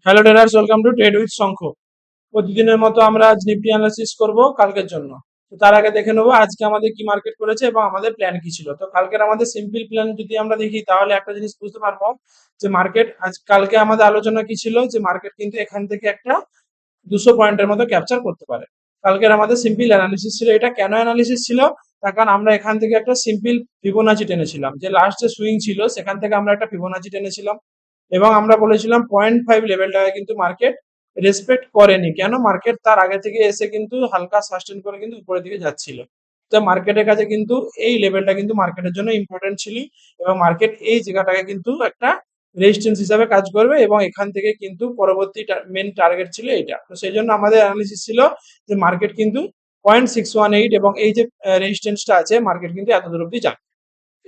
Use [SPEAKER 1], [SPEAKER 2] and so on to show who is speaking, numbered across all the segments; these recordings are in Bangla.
[SPEAKER 1] Hello traders, welcome to trade with Shankha. প্রতিদিনের মতো আমরা আজ নিফটি অ্যানালিসিস করব কালকের জন্য। তো তার আগে দেখে নেবো আজকে আমাদের কি মার্কেট করেছে এবং আমাদের প্ল্যান কি ছিল। তো কালকের আমাদের সিম্পল প্ল্যান যদি আমরা দেখি তাহলে একটা জিনিস বুঝতে পারবো যে মার্কেট আজ কালকে আমাদের আলোচনা কি ছিল, যে মার্কেট কিন্তু এখান থেকে একটা 200 পয়েন্টের মতো ক্যাপচার করতে পারে। কালকের আমাদের সিম্পল অ্যানালিসিস ছিল। এটা কেন অ্যানালিসিস ছিল? তার কারণ আমরা এখান থেকে একটা সিম্পল ফিবোনাচি টেনেছিলাম, যে লাস্ট যে সুইং ছিল সেখান থেকে আমরা একটা ফিবোনাচি টেনেছিলাম এবং আমরা বলেছিলাম 0.5 লেভেলটাকে কিন্তু মার্কেট রেসপেক্ট করেনি। কেন? মার্কেট তার আগে থেকে এসে কিন্তু হালকা সাস্টেন করে কিন্তু উপরের দিকে যাচ্ছিল। তো মার্কেটের কাছে কিন্তু এই লেভেলটা কিন্তু মার্কেটের জন্য ইম্পর্টেন্ট ছিল এবং মার্কেট এই জায়গাটাকে কিন্তু একটা রেজিস্ট্যান্স হিসাবে কাজ করবে এবং এখান থেকে কিন্তু পরবর্তী মেন টার্গেট ছিল এটা। তো সেই জন্য আমাদের অ্যানালিসিস ছিল যে মার্কেট কিন্তু 0.618 এবং এই যে রেজিস্ট্যান্সটা আছে মার্কেট কিন্তু এত দূর অব্দি যাবে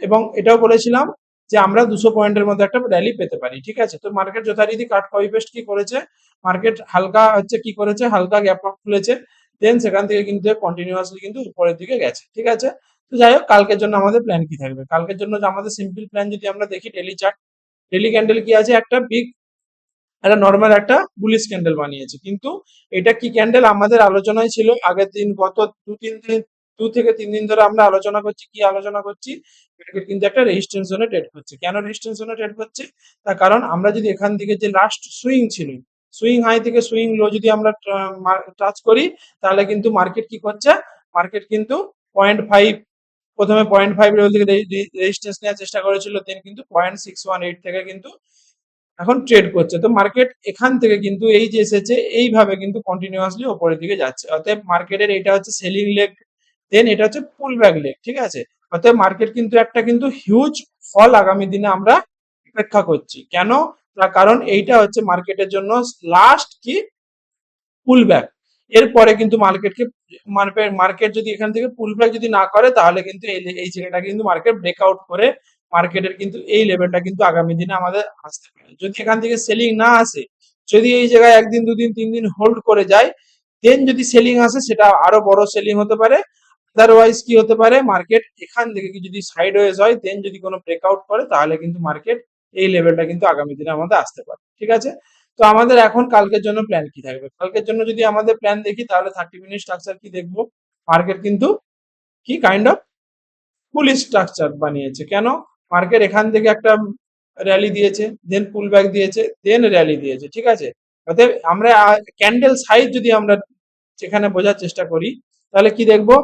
[SPEAKER 1] এবং এটাও বলেছিলাম যে আমরা 200 পয়েন্টের মধ্যে একটা র্যালি পেতে পারি। ঠিক আছে, তো মার্কেট যথারীতি কাট কপি পেস্ট কি করেছে, মার্কেট হালকা হচ্ছে কি করেছে, হালকা গ্যাপ আপ খুলেছে, দেন সেখান থেকে কিন্তু কন্টিনিউয়াসলি কিন্তু উপরের দিকে গেছে। ঠিক আছে, তো যাই হোক কালকের জন্য আমাদের প্ল্যান কি থাকবে? কালকের জন্য যে আমাদের সিম্পল প্ল্যান যদি আমরা দেখি, ডেলি চার্ট, ডেলি ক্যান্ডেল কি আছে, একটা বিগ একটা নর্মাল একটা বুলিশ ক্যান্ডেল বানিয়েছে। কিন্তু এটা কি ক্যান্ডেল আমাদের আলোচনায় ছিল আগের দিন, গত 2-3 দিন, 2 থেকে 3 দিন ধরে আমরা আলোচনা করছি। কি আলোচনা করছি? মার্কেট কিন্তু একটা রেজিস্ট্যান্স জোনে ট্রেড করছে। কেন রেজিস্ট্যান্স জোনে ট্রেড করছে? তার কারণ আমরা যদি এখান থেকে যে লাস্ট সুইং ছিল, সুইং হাই থেকে সুইং লো যদি আমরা টাচ করি তাহলে কিন্তু মার্কেট কি করছে, মার্কেট কিন্তু 0.5, প্রথমে 0.5 লেভেল থেকে রেজিস্ট্যান্স নেওয়ার চেষ্টা করেছিল, দেন কিন্তু 0.618 থেকে কিন্তু এখন ট্রেড করছে। তো মার্কেট এখান থেকে কিন্তু এই যে এসেছে এইভাবে কিন্তু কন্টিনিউয়াসলি উপরের দিকে যাচ্ছে। অতএব মার্কেটের এটা হচ্ছে সেলিং লেগ, দেন এটা হচ্ছে পুল ব্যাক লেগ। ঠিক আছে, অতএব মার্কেট কিন্তু একটা কিন্তু হিউজ ফল আগামী দিনে আমরা অপেক্ষা করছি। কেন? তার কারণ এইটা হচ্ছে মার্কেটের জন্য লাস্ট কি পুল ব্যাক। এরপরে কিন্তু মার্কেটকে মার্কেট যদি এখান থেকে পুল ব্যাক যদি না করে তাহলে কিন্তু এই জায়গাটা কিন্তু মার্কেট ব্রেকআউট করে মার্কেটের কিন্তু এই লেভেলটা কিন্তু আগামী দিনে আমাদের আসতে পারে। যদি এখান থেকে সেলিং না আসে, যদি এই জায়গায় 1 দিন 2 দিন 3 দিন হোল্ড করে যায়, দেন যদি সেলিং আসে সেটা আরো বড় সেলিং হতে পারে। আদারওয়াইজ কি হতে পারে, মার্কেট এখান থেকে যদি সাইডওয়েজ হয়, দেন যদি কোনো ব্রেকআউট করে তাহলে কিন্তু মার্কেট এই লেভেলটা কিন্তু আগামী দিনে আমাদের আসতে পারে। ঠিক আছে, তো আমাদের এখন কালকের জন্য প্ল্যান কি থাকবে? কালকের জন্য যদি আমাদের প্ল্যান দেখি তাহলে 30 মিনিট স্ট্রাকচার কি দেখবো, মার্কেট কিন্তু কি কাইন্ড অফ বুলিশ স্ট্রাকচার বানিয়েছে। কেন? মার্কেট এখান থেকে একটা র্যালি দিয়েছে, দেন পুল ব্যাক দিয়েছে, দেন র্যালি দিয়েছে। ঠিক আছে, অতএব আমরা ক্যান্ডেল সাইজ যদি আমরা যেখানে বোঝার চেষ্টা করি তাহলে কি দেখবো,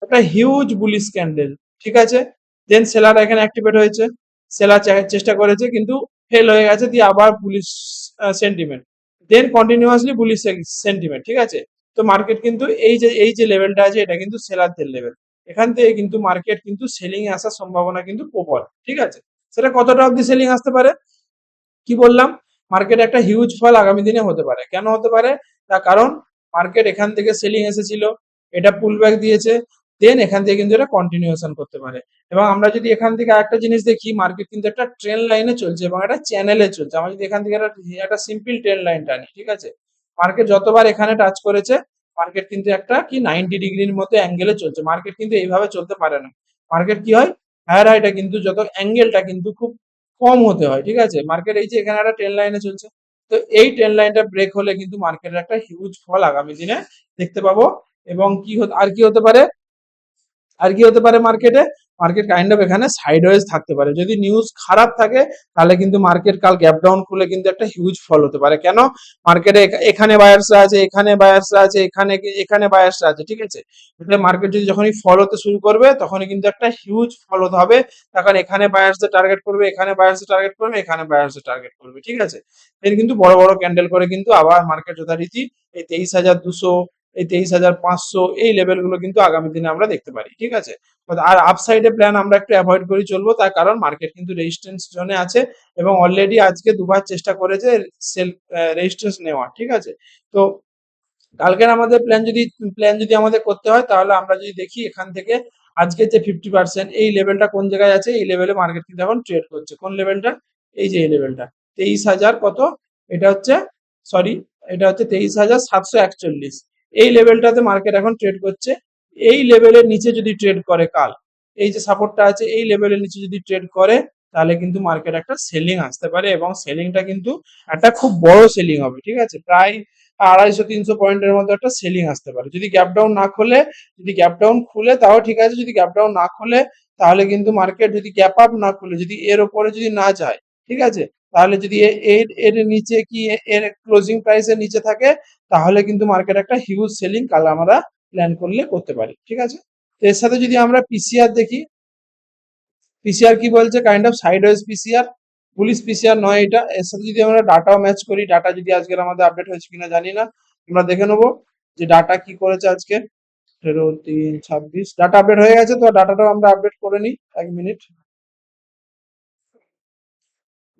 [SPEAKER 1] একটা হিউজ বুলিশ ক্যান্ডেল। ঠিক আছে, দেন সেলার এখানে অ্যাক্টিভেট হয়েছে, সেলার চেষ্টা করেছে কিন্তু ফেল হয়ে গেছে, দিয়ে আবার বুলিশ সেন্টিমেন্ট, দেন কন্টিনিউয়াসলি বুলিশ সেন্টিমেন্ট। ঠিক আছে, তো মার্কেট কিন্তু এই যে লেভেলটা আছে এটা কিন্তু সেলারদের লেভেল। এখান থেকে কিন্তু মার্কেট কিন্তু সেলিং এ আসার সম্ভাবনা কিন্তু প্রবল। ঠিক আছে, সেটা কতটা অবধি সেলিং আসতে পারে? কি বললাম, মার্কেট একটা হিউজ ফল আগামী দিনে হতে পারে। কেন হতে পারে? তার কারণ মার্কেট এখান থেকে সেলিং এসেছিল, এটা পুল ব্যাক দিয়েছে, দেন এখান থেকে কিন্তু এটা কন্টিনিউশন করতে পারে। এবং আমরা যদি এখান থেকে আরেকটা জিনিস দেখি, মার্কেট কিন্তু একটা ট্রেন লাইনে চলছে এবং একটা চ্যানেলে চলছে। আমরা যদি এখান থেকে একটা সিম্পল ট্রেন লাইন টানি, ঠিক আছে, মার্কেট যতবার এখানে টাচ করেছে মার্কেট কিন্তু একটা কি 90 ডিগ্রির মতো অ্যাঙ্গেলে চলছে। মার্কেট কিন্তু এইভাবে চলতে পারে না। মার্কেট কি হয়, হায়ার হাইটা কিন্তু যত অ্যাঙ্গেলটা কিন্তু খুব কম হতে হয়। ঠিক আছে, মার্কেট এই যে এখানে একটা ট্রেন লাইনে চলছে, তো এই ট্রেন লাইনটা ব্রেক হলে কিন্তু মার্কেটের একটা হিউজ ফল আগামী দিনে দেখতে পাবো। এবং আর কি হতে পারে, আর কি হতে পারে মার্কেটে, মার্কেট কাইন্ড অফ এখানে সাইডওয়েজ থাকতে পারে। যদি নিউজ খারাপ থাকে তাহলে কিন্তু মার্কেট কাল গ্যাপ ডাউন খুলে কিন্তু একটা হিউজ ফল হতে পারে। কেন? মার্কেটে এখানে বায়ার্সরা আছে, এখানে বায়ার্সরা আছে, এখানে এখানে বায়ার্সরা আছে। ঠিক আছে, তাহলে মার্কেট যদি যখনই ফল হতে শুরু করবে তখনই কিন্তু একটা হিউজ ফল হতে হবে। তখন এখানে বায়ার্সদের টার্গেট করবে, এখানে বায়ার্সদের টার্গেট করবে, এখানে বায়ার্সদের টার্গেট করবে। ঠিক আছে, এর কিন্তু বড় বড় ক্যান্ডেল করে কিন্তু আবার মার্কেট যথারীতি এই 23,200, এই 23,500 এই লেভেলগুলো কিন্তু আগামী দিনে আমরা দেখতে পারি। ঠিক আছে, আর আপসাইডে প্ল্যান আমরা একটু অ্যাভয়েড করে চলবো, তার কারণ মার্কেট কিন্তু রেজিস্ট্যান্স জোনে আছে এবং অলরেডি আজকে দুবার চেষ্টা করেছে সেল রেজিস্ট্যান্স নেওয়া। ঠিক আছে, তো কালকের আমাদের প্ল্যান যদি আমাদের করতে হয় তাহলে আমরা যদি দেখি এখান থেকে আজকে যে 50% এই লেভেলটা কোন জায়গায় আছে, এই লেভেলে মার্কেট কিন্তু এখন ট্রেড করছে। কোন লেভেলটা? এই যে এই লেভেলটা 23,000 কত, এটা হচ্ছে, সরি, এটা হচ্ছে 23,741। এই লেভেলটাতে মার্কেট এখন ট্রেড করছে। এই লেভেলের নিচে যদি ট্রেড করে কাল, এই যে সাপোর্টটা আছে এই লেভেলের নিচে যদি ট্রেড করে তাহলে কিন্তু মার্কেট একটা সেলিং আসতে পারে এবং সেলিংটা কিন্তু একটা খুব বড় সেলিং হবে, ঠিক আছে, প্রায় 250-300 পয়েন্টের মতো একটা সেলিং আসতে পারে। যদি গ্যাপ ডাউন না খোলে, যদি গ্যাপ ডাউন খুলে তাও ঠিক আছে, যদি গ্যাপ ডাউন না খোলে তাহলে কিন্তু মার্কেট যদি গ্যাপ আপ না খুলে যদি এর ওপরে যদি না যায়, ঠিক আছে, তাহলে যদি এর এর নিচে কি এর ক্লোজিং প্রাইসের নিচে থাকে তাহলে কিন্তু মার্কেট একটা হিউজ সেলিং কাল আমরা প্ল্যান করলে করতে পারি, ঠিক আছে। তো এর সাথে যদি আমরা পিসিআর দেখি, পিসিআর কি বলছে, kind of sideways PCR, bullish PCR নয় এটা। এর সাথে যদি আমরা ডাটাও ম্যাচ করি, ডাটা যদি আজকের আমাদের আপডেট হয়েছে কিনা জানি না, আমরা দেখে নেবো যে ডাটা কি করেছে আজকে। 13/3/26 ডাটা আপডেট হয়ে গেছে, তো ডাটাটাও আমরা আপডেট করে নিই, 1 মিনিট।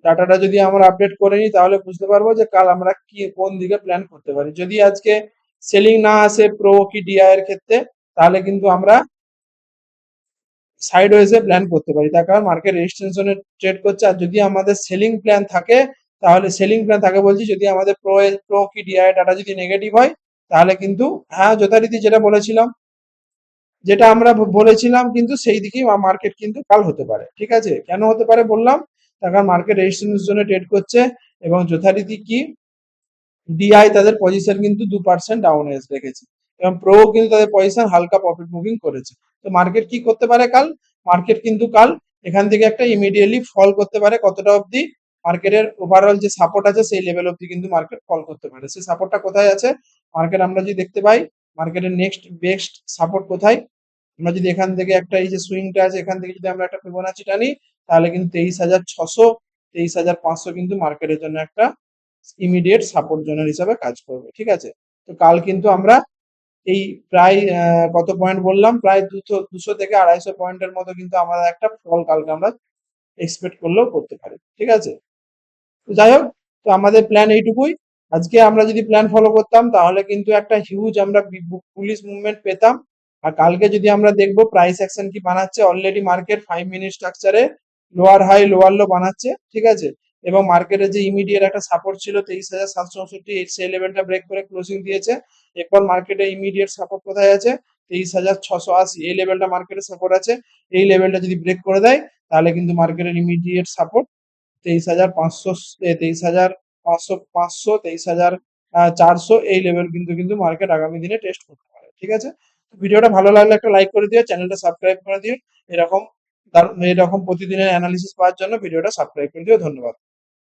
[SPEAKER 1] ডাটাটা যদি আমরা আপডেট করে নিই তাহলে বুঝতে পারবো যে কাল আমরা কি কোন দিকে প্ল্যান করতে পারি। যদি আজকে সেলিং না আসে প্রো কি ডিআই এর ক্ষেত্রে, তাহলে কিন্তু আমরা সাইড ওয়েজে প্ল্যান করতে পারি, তার কারণ মার্কেট রেজিস্ট্যান্স জোনে ট্রেড করছে। আর যদি আমাদের সেলিং প্ল্যান থাকে, তাহলে সেলিং প্ল্যান থাকে বলছি, যদি আমাদের প্রো কি ডিআই ডাটা যদি নেগেটিভ হয় তাহলে কিন্তু হ্যাঁ যথারীতি যেটা বলেছিলাম, যেটা আমরা বলেছিলাম কিন্তু সেই দিকেই মার্কেট কিন্তু কাল হতে পারে, ঠিক আছে। কেন হতে পারে বললাম, তার কারণ মার্কেট রেজিস্ট্যান্স জোনে ট্রেড করছে এবং যথারীতি কি ডিআই তাদের পজিশন কিন্তু 2% ডাউন রেখেছে এবং প্রো কিন্তু তাদের পজিশন হালকা প্রফিট মুভিং করেছে। তো মার্কেট কি করতে পারে কাল, মার্কেট কিন্তু কাল এখান থেকে একটা ইমিডিয়েটলি ফল করতে পারে, কতটা অবধি, মার্কেটের ওভারঅল যে সাপোর্ট আছে সেই লেভেল অবধি কিন্তু মার্কেট ফল করতে পারে। সেই সাপোর্টটা কোথায় আছে, মার্কেট আমরা যদি দেখতে পাই, মার্কেটের নেক্সট বেস্ট সাপোর্ট কোথায়, আমরা যদি এখান থেকে একটা এই যে সুইংটা আছে এখান থেকে যদি আমরা একটা ফিবোনাচি টানি তাহলে কিন্তু 23,600 23,500 কিন্তু মার্কেটের জন্য একটা ইমিডিয়েট সাপোর্ট জোনের হিসাবে কাজ করবে, ঠিক আছে। তো কাল কিন্তু আমরা এই প্রায় কত পয়েন্ট বললাম, প্রায় 200 থেকে 250 পয়েন্টের মতো কিন্তু আমরা একটা ফল কালকে আমরা এক্সপেক্ট করলেও করতে পারি, ঠিক আছে। তো যাই হোক, তো আমাদের প্ল্যান এইটুকুই। আজকে আমরা যদি প্ল্যান ফলো করতাম তাহলে কিন্তু একটা হিউজ আমরা পুলিশ মুভমেন্ট পেতাম। আর কালকে যদি আমরা দেখবো প্রাইস অ্যাকশন কি বানাচ্ছে, অলরেডি মার্কেট 5 মিনিট স্ট্রাকচারে লোয়ার হাই লোয়ার লো বানাচ্ছে, ঠিক আছে, এবং মার্কেটের যে ইমিডিয়েট একটা সাপোর্ট ছিল 23,764, সেই লেভেলটা ব্রেক করে ক্লোজিং দিয়েছে। এরপর মার্কেটে ইমিডিয়েট সাপোর্ট কোথায় আছে, 23,680, এই লেভেলটা মার্কেটের সাপোর্ট আছে। এই লেভেলটা যদি ব্রেক করে দেয় তাহলে কিন্তু মার্কেটের ইমিডিয়েট সাপোর্ট 23,500, 23,500, 23,400, এই লেভেল কিন্তু মার্কেট আগামী দিনে টেস্ট করতে পারে, ঠিক আছে। ভিডিওটা ভালো লাগলে একটা লাইক করে দিও, চ্যানেলটা সাবস্ক্রাইব করে দিও। এরকম এরকম প্রতিদিনের অ্যানালিসিস পাওয়ার জন্য ভিডিওটা সাবস্ক্রাইব করে দিও। ধন্যবাদ।